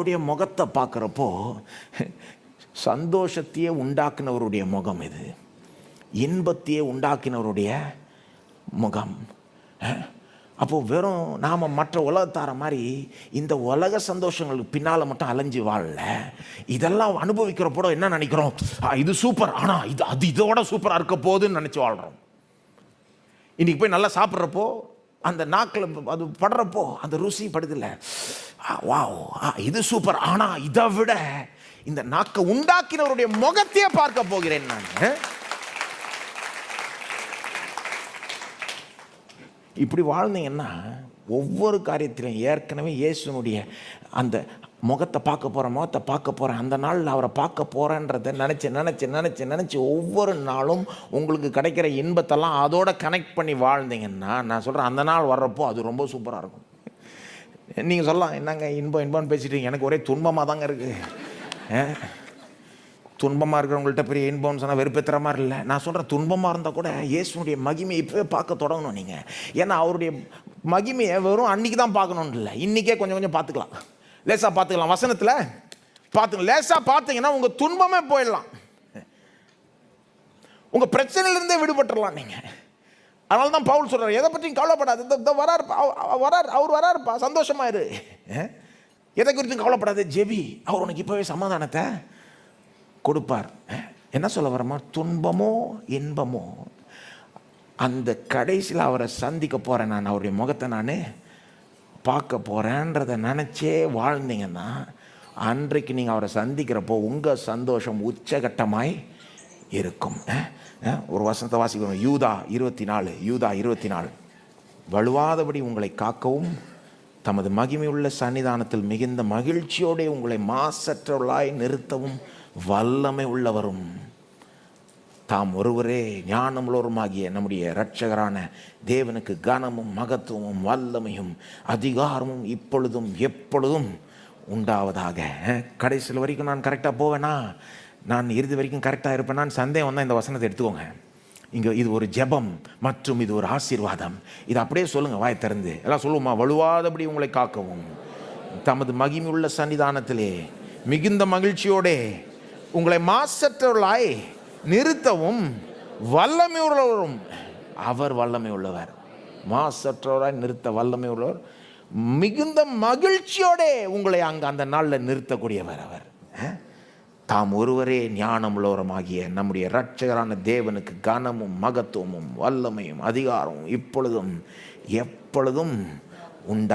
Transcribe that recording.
அவருடைய முகத்தை பார்க்குறப்போ சந்தோஷத்தையே உண்டாக்குனவருடைய முகம் இது, இன்பத்தையே உண்டாக்கினவருடைய முகம். அப்போது வெறும் நாம் மற்ற உலகத்தார மாதிரி இந்த உலக சந்தோஷங்களுக்கு பின்னால் மட்டும் அலைஞ்சு வாழல. இதெல்லாம் அனுபவிக்கிறப்போ என்ன நினைக்கிறோம், இது சூப்பர், ஆனால் இதோட சூப்பராக இருக்க போகுதுன்னு நினச்சி வாழ்கிறோம். இன்றைக்கி போய் நல்லா சாப்பிட்றப்போ அந்த நாக்கில் அது படுறப்போ அந்த ருசி படுதில்ல, வாவ் இது சூப்பர், ஆனால் இதை விட இந்த நாக்கை உண்டாக்கினவருடைய முகத்தையே பார்க்க போகிறேன் நான். இப்படி வாழ்ந்தீங்கன்னா ஒவ்வொரு காரியத்திலும் ஏற்கனவே இயேசுனுடைய அந்த முகத்தை பார்க்க போகிறேன், அந்த நாளில் அவரை பார்க்க போகிறேன்றதை நினச்சி ஒவ்வொரு நாளும் உங்களுக்கு கிடைக்கிற இன்பத்தெல்லாம் அதோட கனெக்ட் பண்ணி வாழ்ந்தீங்கன்னா நான் சொல்கிறேன், அந்த நாள் வர்றப்போ அது ரொம்ப சூப்பராக இருக்கும். நீங்கள் சொல்லலாம், என்னங்க இன்பம்னு பேசிட்டு, எனக்கு ஒரே துன்பமாக தாங்க இருக்குது. துன்பமாக இருக்கிறவங்கள்ட்ட பெரிய இன்பம்னு சொன்னால் வெறுப்பேற்றுற மாதிரி இல்லை. நான் சொல்கிறேன், துன்பமாக இருந்தால் கூட இயேசுனுடைய மகிமையை இப்போவே பார்க்க தொடங்கணும் நீங்கள். ஏன்னா அவருடைய மகிமையை வெறும் அன்றைக்கி தான் பார்க்கணுன்னு இல்லை, இன்றைக்கே கொஞ்சம் பார்த்துக்கலாம், லேசாக பார்த்துக்கலாம். வசனத்தில் பார்த்துங்க, லேசாக பார்த்தீங்கன்னா உங்கள் துன்பமே போயிடலாம், உங்கள் பிரச்சனையிலேருந்தே விடுபட்டுடலாம் நீங்கள். அதனால தான் பவுல் சொல்கிறார், எதை பற்றியும் கவலைப்படாது, அவர் வராருப்பா, சந்தோஷமாக இரு, எதை குறித்தும் கவலைப்படாது, ஜெபி, அவர் உனக்கு இப்போவே சமாதானத்தை கொடுப்பார். என்ன சொல்ல வரமா, துன்பமோ இன்பமோ அந்த கடைசியில் அவரை சந்திக்க போகிறேன், நான் அவருடைய முகத்தை நான் பார்க்க போகிறேன்றதை நினச்சே வாழ்ந்தீங்கன்னா அன்றைக்கு நீங்கள் அவரை சந்திக்கிறப்போ உங்கள் சந்தோஷம் உச்சகட்டமாய் இருக்கும். ஒரு வசனத்தை வாசிக்கணும், யூதா 24 வலுவாதபடி உங்களை காக்கவும் தமது மகிமையுள்ள சன்னிதானத்தில் மிகுந்த மகிழ்ச்சியோடு உங்களை மாசற்றவர்களாய் நிறுத்தவும் வல்லமை உள்ளவரும் தாம் ஒருவரே ஞானமுள்ளவருமாகிய நம்முடைய இரட்சகரான தேவனுக்கு கனமும் மகத்துவமும் வல்லமையும் அதிகாரமும் இப்பொழுதும் எப்பொழுதும் உண்டாவதாக. கடைசியில் வரைக்கும் நான் கரெக்டாக போவேனா, நான் இறுதி வரைக்கும் கரெக்டாக இருப்பேனான்னு சந்தேகம் வந்தால் இந்த வசனத்தை எடுத்துக்கோங்க. இங்கே இது ஒரு ஜெபம் மற்றும் இது ஒரு ஆசீர்வாதம். இது அப்படியே சொல்லுங்கள், வாய் திறந்து எல்லாம் சொல்லுவோமா, வலுவாதபடி உங்களை காக்கவும் தமது மகிமையுள்ள சன்னிதானத்திலே மிகுந்த மகிழ்ச்சியோடே உங்களை மாசற்றவர்களாய் நிறுத்தவும் வல்லமை உள்ளவரும். அவர் வல்லமை உள்ளவர், மாசற்றவராய் நிறுத்த வல்லமை உள்ளவர், மிகுந்த மகிழ்ச்சியோட உங்களை அங்கே அந்த நாளில் நிறுத்தக்கூடியவர் அவர். தாம் ஒருவரே ஞானம் உள்ளவருமாகிய நம்முடைய இரட்சகரான தேவனுக்கு கனமும் மகத்துவமும் வல்லமையும் அதிகாரமும் இப்பொழுதும் எப்பொழுதும் உண்டா